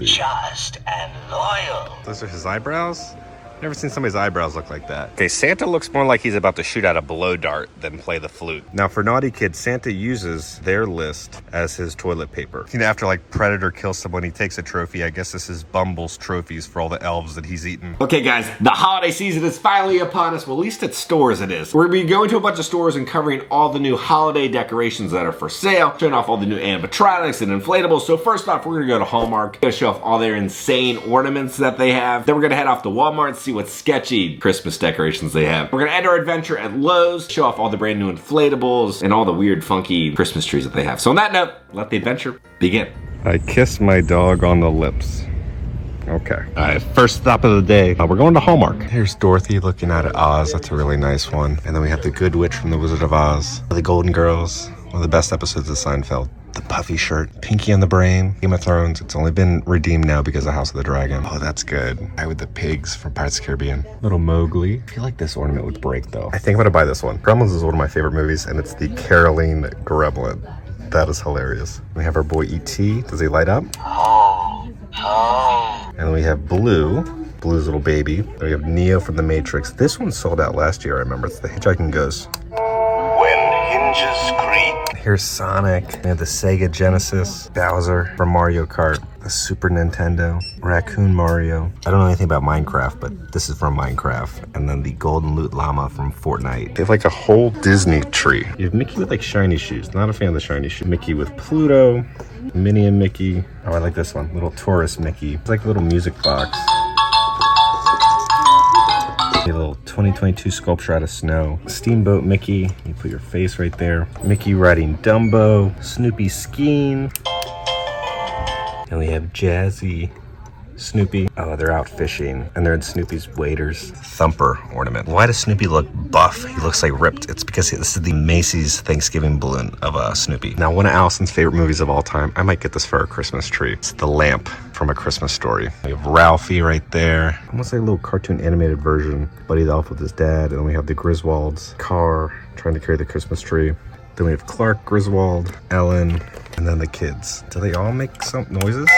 Just and loyal. Those are his eyebrows? Never seen somebody's eyebrows look like that. Okay, Santa looks more like he's about to shoot out a blow dart than play the flute. Now for naughty kids, Santa uses their list as his toilet paper. You know, after like Predator kills someone, he takes a trophy. I guess this is Bumble's trophies for all the elves that he's eaten. Okay guys, the holiday season is finally upon us. Well, at least at stores it is. We're gonna be going to a bunch of stores and covering all the new holiday decorations that are for sale, showing off all the new animatronics and inflatables. So first off, we're gonna go to Hallmark, gonna show off all their insane ornaments that they have. Then we're gonna head off to Walmart, see what sketchy Christmas decorations they have. We're gonna end our adventure at Lowe's, show off all the brand new inflatables and all the weird funky Christmas trees that they have. So on that note, let the adventure begin. I kissed my dog on the lips. Okay. All right, first stop of the day. We're going to Hallmark. Here's Dorothy looking out at Oz. That's a really nice one. And then we have the Good Witch from The Wizard of Oz. The Golden Girls. One of the best episodes of Seinfeld. The puffy shirt. Pinky and the Brain. Game of Thrones. It's only been redeemed now because of House of the Dragon. Oh, that's good. Guy with the pigs from Pirates of the Caribbean. Little Mowgli. I feel like this ornament would break though. I think I'm gonna buy this one. Gremlins is one of my favorite movies, and it's the Caroline Gremlin. That is hilarious. We have our boy E.T. Does he light up? And we have Blue. Blue's little baby. Then we have Neo from The Matrix. This one sold out last year, I remember. It's the Hitchhiking Ghost. When hinges creak. Here's Sonic. We have the Sega Genesis. Bowser from Mario Kart. The Super Nintendo. Raccoon Mario. I don't know anything about Minecraft, but this is from Minecraft. And then the Golden Loot Llama from Fortnite. They have like a whole Disney tree. You have Mickey with like shiny shoes. Not a fan of the shiny shoes. Mickey with Pluto. Minnie and Mickey. Oh, I like this one. Little tourist Mickey. It's like a little music box. A little 2022 sculpture out of snow. Steamboat Mickey. You put your face right there. Mickey riding Dumbo. Snoopy skiing. And we have Jazzy Snoopy. Oh, they're out fishing. And they're in Snoopy's waders. Thumper ornament. Why does Snoopy look buff? He looks like ripped. It's because this is the Macy's Thanksgiving balloon of Snoopy. Now, one of Allison's favorite movies of all time. I might get this for our Christmas tree. It's The Lamp from A Christmas Story. We have Ralphie right there. Almost like a little cartoon animated version. Buddy the Elf with his dad. And then we have the Griswolds car trying to carry the Christmas tree. Then we have Clark Griswold, Ellen, and then the kids. Do they all make some noises?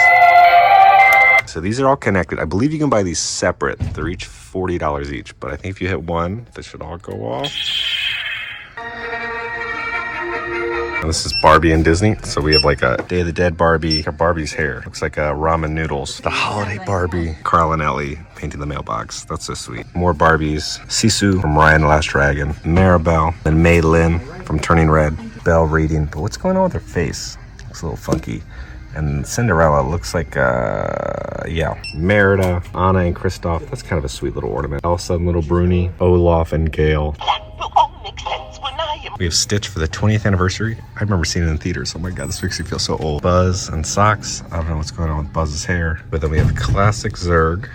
So these are all connected. I believe you can buy these separate. They're each $40 each, but I think if you hit one, they should all go off. And this is Barbie and Disney. So we have like a Day of the Dead Barbie. Barbie's hair looks like ramen noodles. The holiday Barbie. Carl and Ellie painting the mailbox. That's so sweet. More Barbies. Sisu from Raya and the Last Dragon. Maribel. And Mei Lin from Turning Red. Belle reading. But what's going on with her face? Looks a little funky. And Cinderella looks like, yeah. Merida, Anna, and Kristoff. That's kind of a sweet little ornament. Elsa and little Bruni. Olaf and Gale. That will all make sense when I am. We have Stitch for the 20th anniversary. I remember seeing it in theaters. Oh my God, this makes me feel so old. Buzz and socks. I don't know what's going on with Buzz's hair. But then we have classic Zurg.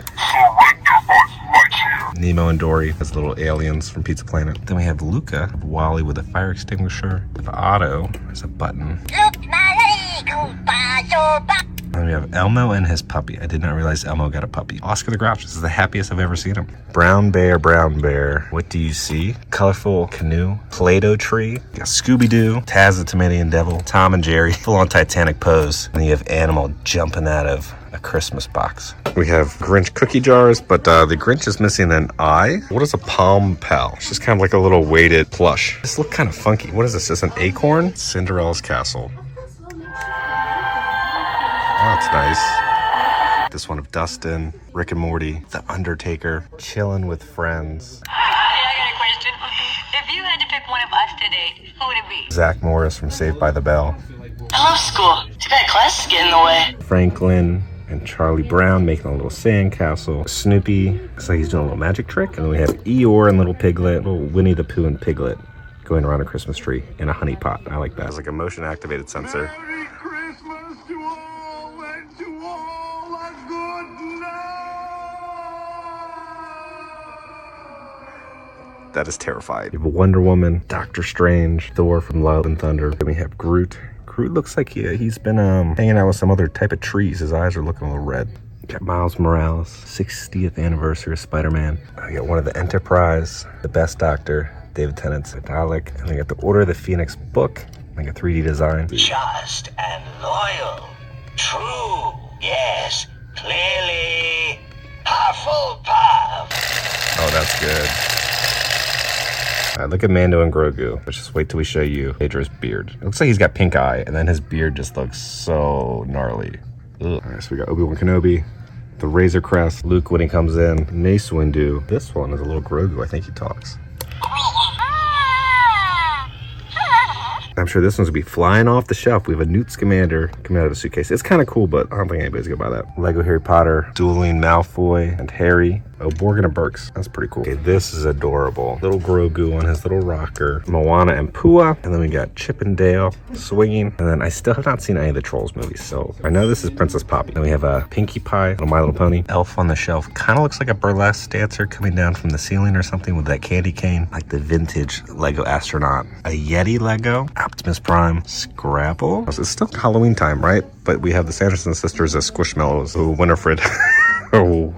Nemo and Dory as little aliens from Pizza Planet. Then we have Luca, Wally with a fire extinguisher. We have Otto as a button. And we have Elmo and his puppy. I did not realize Elmo got a puppy. Oscar the Grouch. This is the happiest I've ever seen him. Brown bear, brown bear. What do you see? Colorful canoe. Play-Doh tree. You got Scooby-Doo. Taz the Tomatoing Devil. Tom and Jerry. Full-on Titanic pose. And you have Animal jumping out of a Christmas box. We have Grinch cookie jars, but the Grinch is missing an eye. What is a Palm Pal? It's just kind of like a little weighted plush. This looks kind of funky. What is this? Is this an acorn? Cinderella's castle. Oh, that's nice. This one of Dustin, Rick and Morty, The Undertaker, chilling with friends. I got a question. If you had to pick one of us today, who would it be? Zach Morris from Saved by the Bell. I love school. Too bad class is getting in the way. Franklin and Charlie Brown making a little sandcastle. Snoopy, it's like he's doing a little magic trick. And then we have Eeyore and Little Piglet, little Winnie the Pooh and Piglet going around a Christmas tree in a honey pot. I like that. It's like a motion activated sensor. Merry Christmas to all and to all a good night. That is terrifying. We have Wonder Woman, Doctor Strange, Thor from Love and Thunder. Then we have Groot. Groot looks like he's been hanging out with some other type of trees. His eyes are looking a little red. Got Miles Morales, 60th anniversary of Spider-Man. I got one of the Enterprise, the Best Doctor, David Tennant's Dalek, and I got the Order of the Phoenix book, like a 3D design. Just and loyal. True. Yes, Clearly, Hufflepuff. Oh, that's good. All right, look at Mando and Grogu. Let's just wait till we show you Pedro's beard. It looks like he's got pink eye, and then his beard just looks so gnarly. Ugh. All right, so we got Obi-Wan Kenobi, the Razor Crest, Luke when he comes in, Mace Windu. This one is a little Grogu. I think he talks. I'm sure this one's gonna be flying off the shelf. We have a Newt Scamander coming out of the suitcase. It's kind of cool, but I don't think anybody's gonna buy that. Lego Harry Potter, dueling Malfoy and Harry. Oh, Borgin and Burks. That's pretty cool. Okay, this is adorable. Little Grogu on his little rocker. Moana and Pua. And then we got Chip and Dale swinging. And then I still have not seen any of the Trolls movies, so I know this is Princess Poppy. Then we have a Pinkie Pie, little My Little Pony. Elf on the Shelf. Kind of looks like a burlesque dancer coming down from the ceiling or something with that candy cane. Like the vintage Lego astronaut. A Yeti Lego. Optimus Prime. Scrabble. It's still Halloween time, right? But we have the Sanderson sisters as Squishmallows. Oh, Winifred. Oh.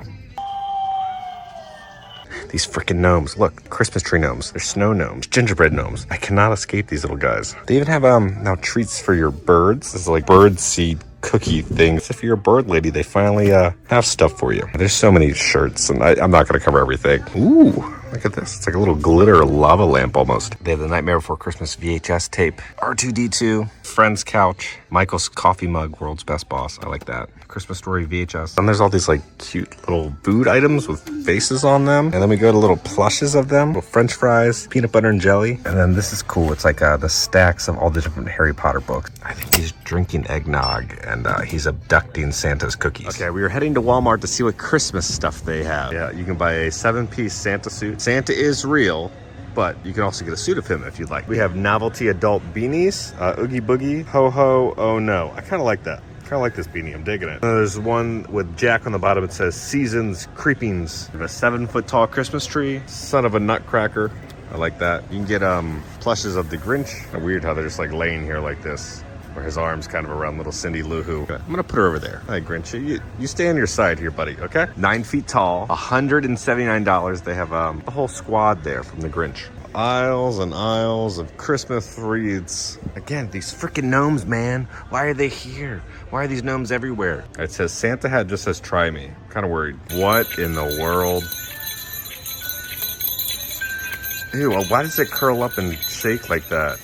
These freaking gnomes. Look, Christmas tree gnomes. They're snow gnomes, gingerbread gnomes. I cannot escape these little guys. They even have now treats for your birds. This is like bird seed cookie things. If you're a bird lady, they finally have stuff for you. There's so many shirts, and I'm not going to cover everything. Ooh, look at this. It's like a little glitter lava lamp almost. They have the Nightmare Before Christmas VHS tape, R2-D2, Friend's couch, Michael's coffee mug, World's Best Boss. I like that. Christmas Story VHS. And there's all these like cute little food items with faces on them. And then we go to little plushes of them, little French fries, peanut butter and jelly. And then this is cool. It's like the stacks of all the different Harry Potter books. I think he's drinking eggnog and he's abducting Santa's cookies. Okay, we were heading to Walmart to see what Christmas stuff they have. Yeah, you can buy a 7-piece Santa suit. Santa is real, but you can also get a suit of him if you'd like. We have novelty adult beanies, Oogie Boogie, Ho Ho, Oh No. I kind of like that. I kind of like this beanie. I'm digging it. There's one with Jack on the bottom. It says Seasons Creepings. We have a 7-foot tall Christmas tree, son of a nutcracker. I like that. You can get plushes of the Grinch. Weird how they're just like laying here like this, where his arms kind of around little Cindy Lou Who. I'm gonna put her over there. Hi, Grinch. You stay on your side here, buddy, okay? 9 feet tall, $179. They have a whole squad there from the Grinch. Aisles and aisles of Christmas wreaths. Again, these freaking gnomes, man. Why are they here? Why are these gnomes everywhere? It says Santa hat just says try me. I'm kind of worried. What in the world? Ew, why does it curl up and shake like that?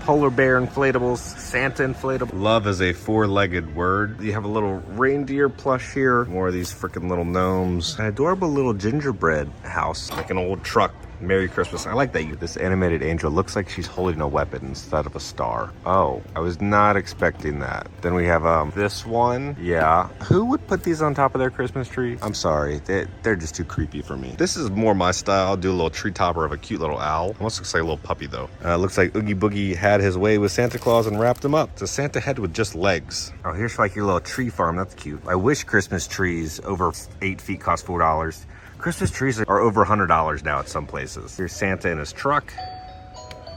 Polar bear inflatables, Santa inflatable. Love is a 4-legged word. You have a little reindeer plush here. More of these freaking little gnomes. An adorable little gingerbread house, like an old truck. Merry Christmas. I like that this animated angel looks like she's holding a weapon instead of a star. Oh, I was not expecting that. Then we have this one. Yeah. Who would put these on top of their Christmas tree? I'm sorry. They're just too creepy for me. This is more my style. I'll do a little tree topper of a cute little owl. Almost looks like a little puppy though. Looks like Oogie Boogie had his way with Santa Claus and wrapped him up. It's a Santa head with just legs. Oh, here's like your little tree farm. That's cute. I wish Christmas trees over 8 feet cost $4. Christmas trees are over $100 now at some places. Here's Santa in his truck.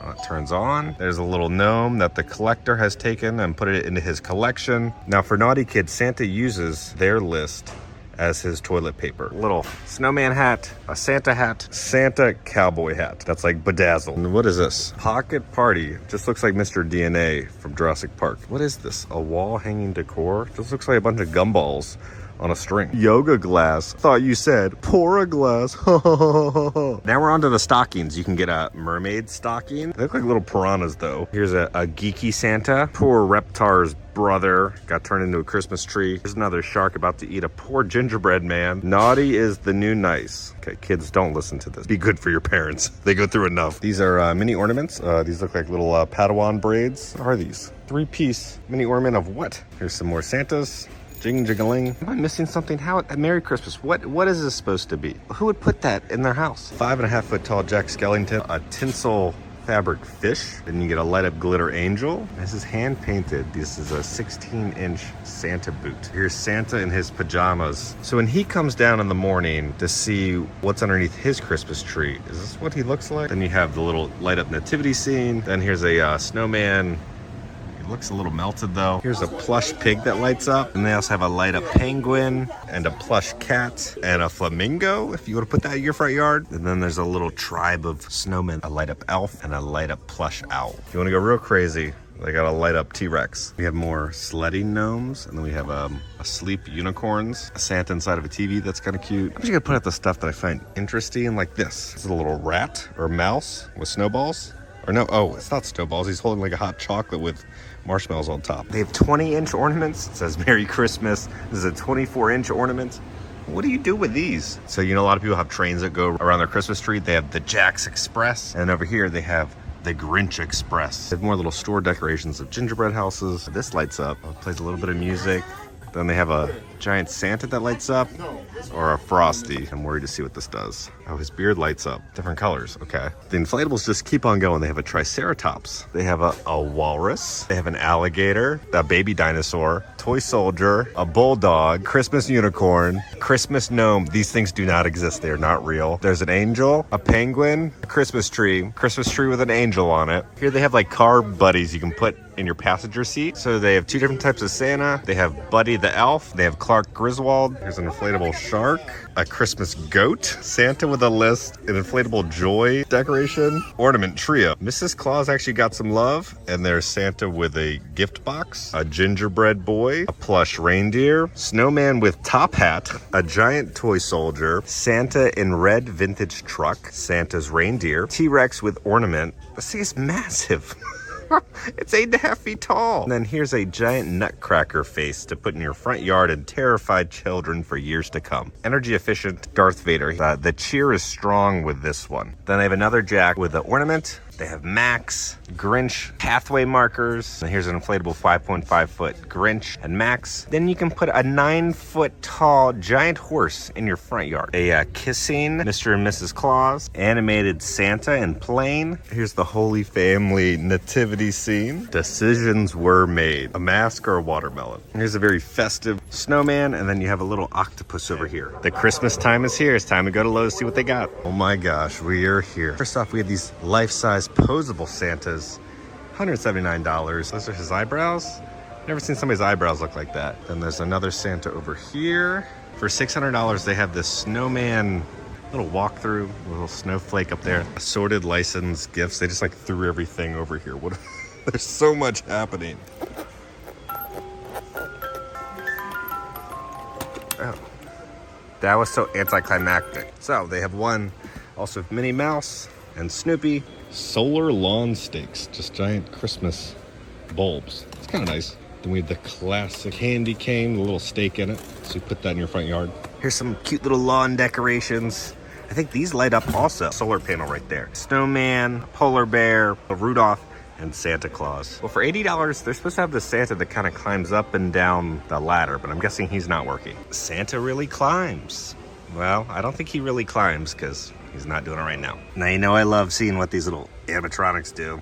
It turns on. There's a little gnome that the collector has taken and put it into his collection. Now for naughty kids, Santa uses their list as his toilet paper. Little snowman hat, a Santa cowboy hat. That's like bedazzled. And what is this? Pocket Party. Just looks like Mr. DNA from Jurassic Park. What is this? A wall hanging decor? Just looks like a bunch of gumballs on a string. Yoga glass. Thought you said pour a glass. Now we're on to the stockings. You can get a mermaid stocking. They look like little piranhas though. Here's a geeky Santa. Poor Reptar's brother got turned into a Christmas tree. There's another shark about to eat a poor gingerbread man. Naughty is the new nice. Okay, kids, don't listen to this. Be good for your parents. They go through enough. These are mini ornaments. These look like little Padawan braids. What are these? 3-piece mini ornament of what? Here's some more Santas. Jing jingling. Am I missing something? How at Merry Christmas? What is this supposed to be? Who would put that in their house? 5.5-foot tall Jack Skellington, a tinsel fabric fish. Then you get a light up glitter angel. This is hand painted. This is a 16-inch Santa boot. Here's Santa in his pajamas. So when he comes down in the morning to see what's underneath his Christmas tree, is this what he looks like? Then you have the little light up nativity scene. Then here's a snowman. It looks a little melted though. Here's a plush pig that lights up. And they also have a light up penguin and a plush cat and a flamingo, if you want to put that in your front yard. And then there's a little tribe of snowmen, a light up elf and a light up plush owl. If you want to go real crazy, They got a light up T-Rex. We have more sledding gnomes, and then we have asleep unicorns, a Santa inside of a TV that's kind of cute. I'm just gonna put out the stuff that I find interesting, like this. This is a little rat or mouse with snowballs. Or no, oh, it's not snowballs. He's holding like a hot chocolate with marshmallows on top. They have 20-inch ornaments. It says Merry Christmas. This is a 24-inch ornament. What do you do with these? So, you know, a lot of people have trains that go around their Christmas tree. They have the Jack's Express. And over here, they have the Grinch Express. They have more little store decorations of gingerbread houses. This lights up. It plays a little bit of music. Then they have a giant Santa that lights up, or a Frosty. I'm worried to see what this does. Oh, his beard lights up. Different colors, okay. The inflatables just keep on going. They have a Triceratops. They have a walrus. They have an alligator, a baby dinosaur, toy soldier, a bulldog, Christmas unicorn, Christmas gnome. These things do not exist. They are not real. There's an angel, a penguin, a Christmas tree with an angel on it. Here they have like car buddies you can put in your passenger seat. So they have two different types of Santa. They have Buddy the Elf. They have Clark Griswold. Here's an inflatable shark, a Christmas goat, Santa with a list, an inflatable joy decoration, ornament trio. Mrs. Claus actually got some love, and there's Santa with a gift box, a gingerbread boy, a plush reindeer, snowman with top hat, a giant toy soldier, Santa in red vintage truck, Santa's reindeer, T-Rex with ornament. This thing is massive. It's 8.5 feet tall. And then here's a giant nutcracker face to put in your front yard and terrify children for years to come. Energy efficient Darth Vader. The cheer is strong with this one. Then they have another Jack with the ornament. They have Max, Grinch, pathway markers. And here's an inflatable 5.5 foot Grinch and Max. Then you can put a 9 foot tall giant horse in your front yard. A kissing Mr. and Mrs. Claus, animated Santa and plane. Here's the Holy Family nativity scene. Decisions were made. A mask or a watermelon. Here's a very festive snowman, and then you have a little octopus over here. The Christmas time is here. It's time to go to Lowe's, see what they got. Oh my gosh, we are here. First off, we have these life-size posable Santas, $179. Those are his eyebrows. Never seen somebody's eyebrows look like that. Then there's another Santa over here. For $600, they have this snowman little walkthrough, a little snowflake up there. Assorted license gifts. They just like threw everything over here. What? There's so much happening. Oh, that was so anticlimactic. So they have one also with Minnie Mouse and Snoopy. Solar lawn stakes, just giant Christmas bulbs. It's kind of nice. Then we have the classic candy cane, the little stake in it. So you put that in your front yard. Here's some cute little lawn decorations. I think these light up also. Solar panel right there. Snowman, polar bear, a Rudolph, and Santa Claus. Well, for $80, they're supposed to have the Santa that kind of climbs up and down the ladder, but I'm guessing he's not working. Santa really climbs. Well, I don't think he really climbs because he's not doing it right now. Now, you know I love seeing what these little animatronics do.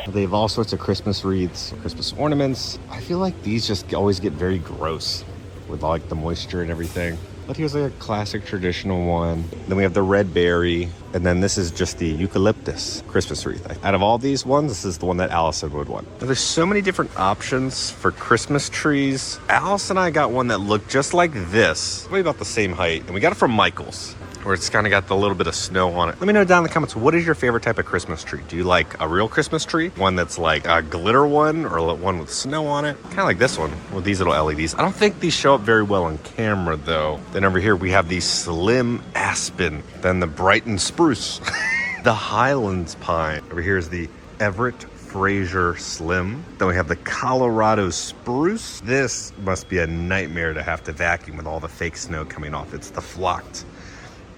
They have all sorts of Christmas wreaths, Christmas ornaments. I feel like these just always get very gross with like the moisture and everything. But here's a classic traditional one. Then we have the red berry. And then this is just the eucalyptus Christmas wreath. Out of all these ones, this is the one that Allison would want. Now, there's so many different options for Christmas trees. Alice and I got one that looked just like this. Maybe about the same height. And we got it from Michael's, where it's kind of got the little bit of snow on it. Let me know down in the comments, what is your favorite type of Christmas tree? Do you like a real Christmas tree? One that's like a glitter one, or one with snow on it? Kind of like this one with these little LEDs. I don't think these show up very well on camera though. Then over here we have the slim aspen, then the Brighton spruce, the Highlands pine. Over here is the Everett Fraser Slim. Then we have the Colorado spruce. This must be a nightmare to have to vacuum with all the fake snow coming off. It's the flocked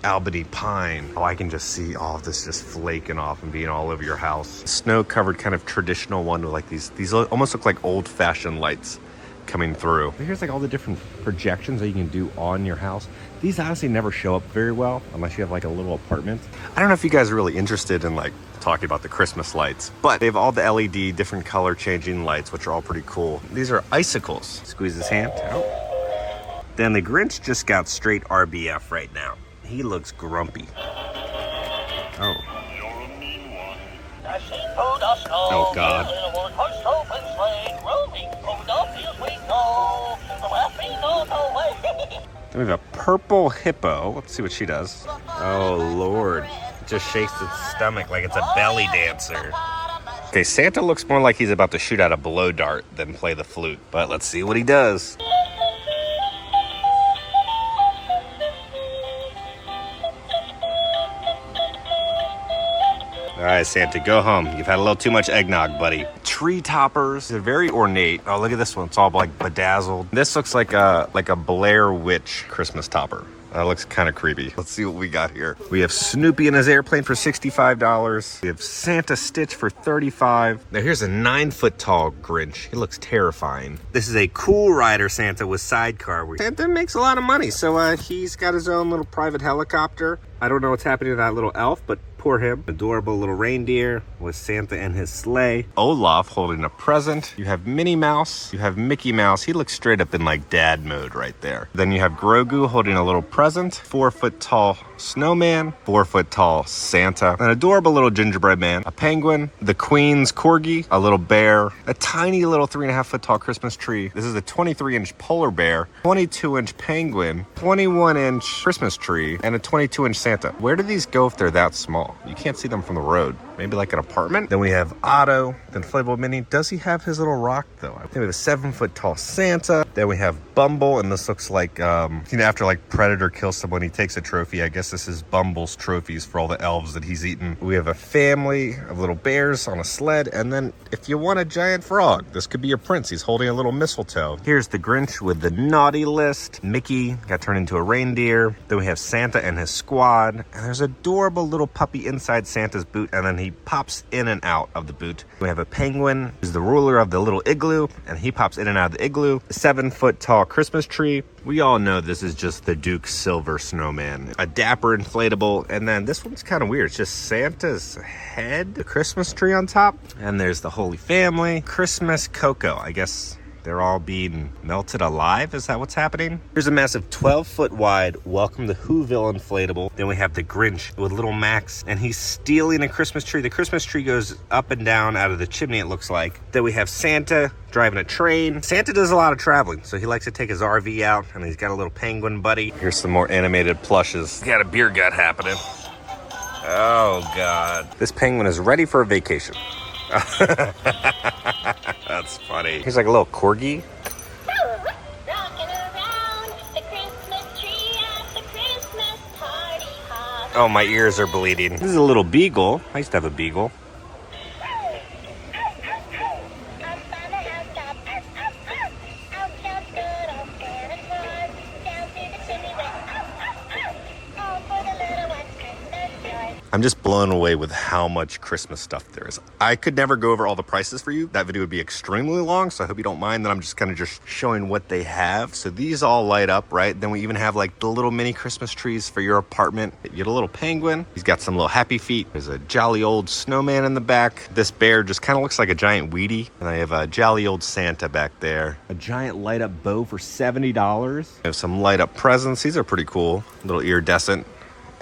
Albany pine. Oh, I can just see all of this just flaking off and being all over your house. Snow covered kind of traditional one with like these almost look like old fashioned lights coming through. But here's like all the different projections that you can do on your house. These honestly never show up very well unless you have like a little apartment. I don't know if you guys are really interested in like talking about the Christmas lights, but they have all the LED different color changing lights, which are all pretty cool. These are icicles. Squeeze his hand out. Then the Grinch just got straight RBF right now. He looks grumpy. Oh. Oh God. Then we have a purple hippo. Let's see what she does. Oh Lord. just shakes its stomach like it's a belly dancer. Okay, Santa looks more like he's about to shoot out a blow dart than play the flute. But let's see what he does. All right, Santa, go home. You've had a little too much eggnog, buddy. Tree toppers. They're very ornate. Oh, look at this one. It's all like bedazzled. This looks like a Blair Witch Christmas topper. That looks kind of creepy. Let's see what we got here. We have Snoopy in his airplane for $65. We have Santa Stitch for $35. Now here's a 9-foot tall Grinch. He looks terrifying. This is a Cool Rider Santa with sidecar. Santa makes a lot of money, so he's got his own little private helicopter. I don't know what's happening to that little elf, but poor him. Adorable little reindeer with Santa and his sleigh. Olaf holding a present. You have Minnie Mouse. You have Mickey Mouse. He looks straight up in like dad mode right there. Then you have Grogu holding a little present. 4-foot tall snowman. 4-foot tall Santa. An adorable little gingerbread man. A penguin. The Queen's corgi. A little bear. A tiny little 3.5-foot tall Christmas tree. This is a 23-inch polar bear. 22-inch penguin. 21-inch Christmas tree. And a 22-inch Santa. Where do these go if they're that small? You can't see them from the road. Maybe like an apartment. Then we have Otto, the inflatable mini. Does he have his little rock though? I think we have a 7-foot tall Santa. Then we have Bumble, and this looks like, after like Predator kills someone, he takes a trophy. I guess this is Bumble's trophies for all the elves that he's eaten. We have a family of little bears on a sled, and then if you want a giant frog, this could be your prince. He's holding a little mistletoe. Here's the Grinch with the naughty list. Mickey got turned into a reindeer. Then we have Santa and his squad, and there's an adorable little puppy inside Santa's boot, and then he pops in and out of the boot. We have a penguin who's the ruler of the little igloo, and he pops in and out of the igloo. A 7-foot tall Christmas tree. We all know this is just the Duke's silver snowman. A dapper inflatable, and then this one's kind of weird. It's just Santa's head, the Christmas tree on top, and there's the Holy Family. Christmas cocoa, I guess. They're all being melted alive? Is that what's happening? Here's a massive 12-foot wide Welcome to Whoville inflatable. Then we have the Grinch with little Max, and he's stealing a Christmas tree. The Christmas tree goes up and down out of the chimney, it looks like. Then we have Santa driving a train. Santa does a lot of traveling, so he likes to take his RV out, and he's got a little penguin buddy. Here's some more animated plushes. Got a beer gut happening. Oh, God. This penguin is ready for a vacation. That's funny. He's like a little corgi. Oh, my ears are bleeding. This is a little beagle. I used to have a beagle. I'm just blown away with how much Christmas stuff there is. I could never go over all the prices for you. That video would be extremely long, so I hope you don't mind that I'm just kind of just showing what they have. So these all light up, right? Then we even have like the little mini Christmas trees for your apartment. You get a little penguin. He's got some little happy feet. There's a jolly old snowman in the back. This bear just kind of looks like a giant Wheatie. And I have a jolly old Santa back there. A giant light up bow for $70. We have some light up presents. These are pretty cool. A little iridescent.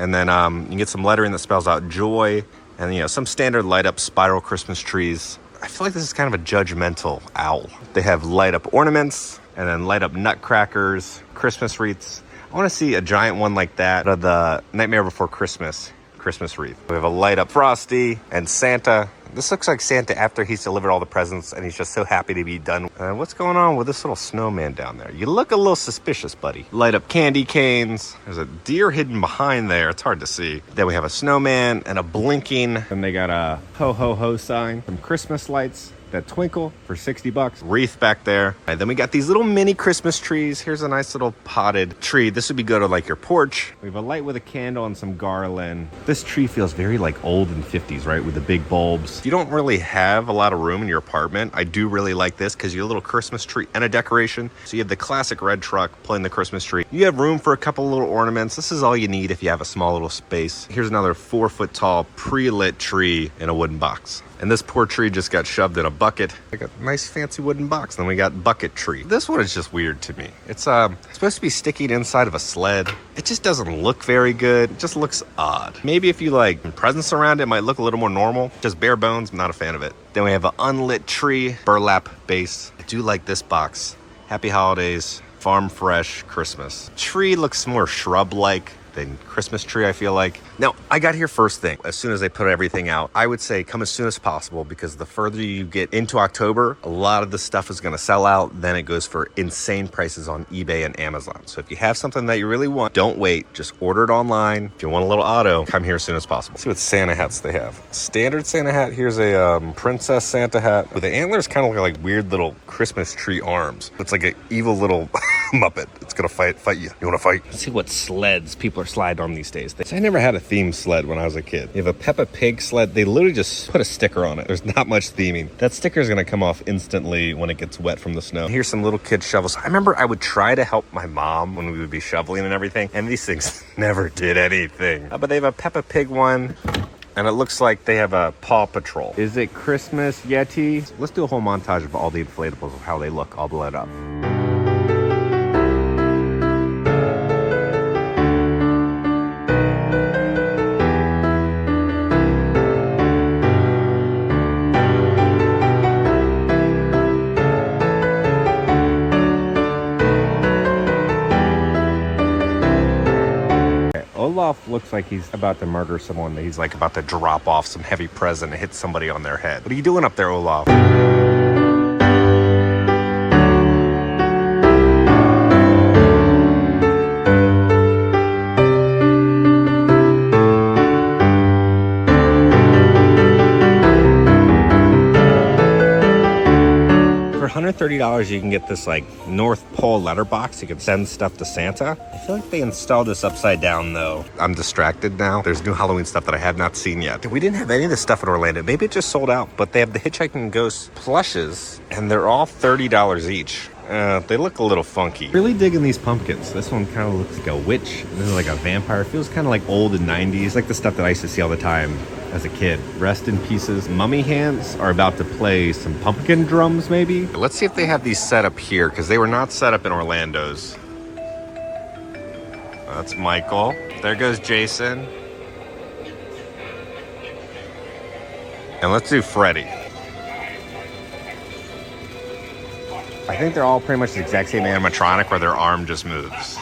And then you can get some lettering that spells out joy, and some standard light up spiral Christmas trees. I feel like this is kind of a judgmental owl. They have light up ornaments, and then light up nutcrackers, Christmas wreaths. I want to see a giant one like that of the Nightmare Before Christmas wreath. We have a light up Frosty and Santa. This looks like Santa after he's delivered all the presents, and he's just so happy to be done. What's going on with this little snowman down there? You look a little suspicious, buddy. Light up candy canes. There's a deer hidden behind there. It's hard to see. Then we have a snowman and a blinking. And they got a ho ho ho sign. Some Christmas lights that twinkle for $60. Wreath back there. And then we got these little mini Christmas trees. Here's a nice little potted tree. This would be good on like your porch. We have a light with a candle and some garland. This tree feels very like old and 50s, right? With the big bulbs. If you don't really have a lot of room in your apartment, I do really like this because you have a little Christmas tree and a decoration. So you have the classic red truck pulling the Christmas tree. You have room for a couple little ornaments. This is all you need if you have a small little space. Here's another 4-foot tall pre-lit tree in a wooden box. And this poor tree just got shoved in a bucket. Like a nice fancy wooden box. Then we got bucket tree. This one is just weird to me. It's supposed to be sticking inside of a sled. It just doesn't look very good. It just looks odd. Maybe if you like presents around it, it might look a little more normal. Just bare bones, I'm not a fan of it. Then we have an unlit tree, burlap base. I do like this box. Happy holidays, farm fresh Christmas. Tree looks more shrub-like than Christmas tree, I feel like. Now, I got here first thing. As soon as they put everything out, I would say come as soon as possible, because the further you get into October, a lot of the stuff is going to sell out. Then it goes for insane prices on eBay and Amazon. So if you have something that you really want, don't wait. Just order it online. If you want a little auto, come here as soon as possible. Let's see what Santa hats they have. Standard Santa hat. Here's a Princess Santa hat with the antlers kind of look like weird little Christmas tree arms. It's like an evil little Muppet. It's gonna fight you. You wanna fight? Let's see what sleds people are sliding on these days. I never had a theme sled when I was a kid. You have a Peppa Pig sled. They literally just put a sticker on it. There's not much theming. That sticker is gonna come off instantly when it gets wet from the snow. Here's some little kid shovels. I remember I would try to help my mom when we would be shoveling and everything, and these things never did anything. But they have a Peppa Pig one. And it looks like they have a Paw Patrol. Is it Christmas Yeti? Let's do a whole montage of all the inflatables of how they look all lit up. Olaf looks like he's about to murder someone. He's like about to drop off some heavy present and hit somebody on their head. What are you doing up there, Olaf? $130 you can get this like North Pole letterbox. You can send stuff to Santa. I feel like they installed this upside down though. I'm distracted now. There's new Halloween stuff that I have not seen yet. We didn't have any of this stuff in Orlando. Maybe it just sold out, but they have the Hitchhiking Ghost plushes and they're all $30 each. They look a little funky. Really digging these pumpkins. This one kind of looks like a witch. This is like a vampire. It feels kind of like old and 90s, like the stuff that I used to see all the time as a kid. Rest in pieces. Mummy hands are about to play some pumpkin drums, maybe. Let's see if they have these set up here, because they were not set up in Orlando's. That's Michael. There goes Jason. And let's do Freddy. I think they're all pretty much the exact same animatronic where their arm just moves.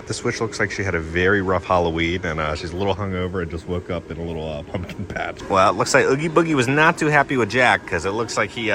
This witch looks like she had a very rough Halloween, and she's a little hungover and just woke up in a little pumpkin patch. Well, it looks like Oogie Boogie was not too happy with Jack, because it looks like he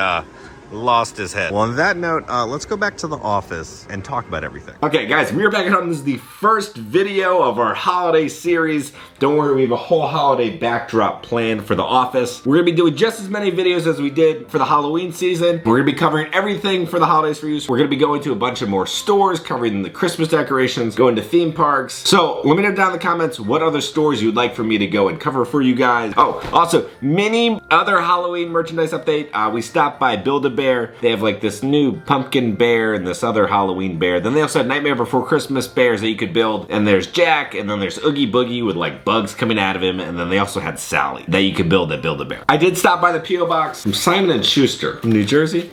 lost his head. Well, on that note, let's go back to the office and talk about everything. Okay, guys, we are back at home. This is the first video of our holiday series. Don't worry, we have a whole holiday backdrop planned for the office. We're gonna be doing just as many videos as we did for the Halloween season. We're gonna be covering everything for the holidays for you. So we're gonna be going to a bunch of more stores, covering the Christmas decorations, going to theme parks. So let me know down in the comments what other stores you'd like for me to go and cover for you guys. Oh, also, many other Halloween merchandise update. We stopped by Build-A-Bear. They have like this new pumpkin bear and this other Halloween bear. Then they also have Nightmare Before Christmas bears that you could build. And there's Jack, and then there's Oogie Boogie with like bugs coming out of him. And then they also had Sally that you could build at Build-A-Bear. I did stop by the P.O. Box from Simon & Schuster from New Jersey.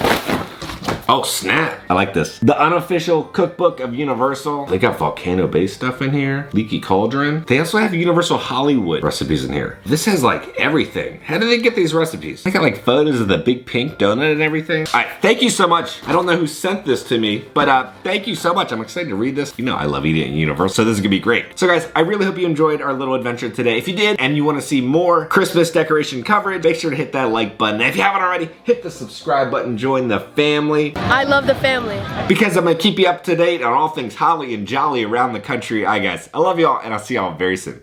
Oh, snap. I like this. The unofficial cookbook of Universal. They got Volcano Bay stuff in here. Leaky Cauldron. They also have Universal Hollywood recipes in here. This has like everything. How do they get these recipes? They got like photos of the big pink donut and everything. All right, thank you so much. I don't know who sent this to me, but thank you so much. I'm excited to read this. You know I love eating at Universal, so this is gonna be great. So guys, I really hope you enjoyed our little adventure today. If you did, and you wanna see more Christmas decoration coverage, make sure to hit that like button. And if you haven't already, hit the subscribe button, join the family. I love the family. Because I'm gonna keep you up to date on all things holly and jolly around the country. All right, guys, I love y'all, and I'll see y'all very soon.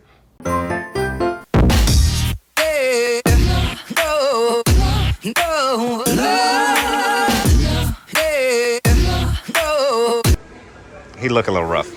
He look a little rough.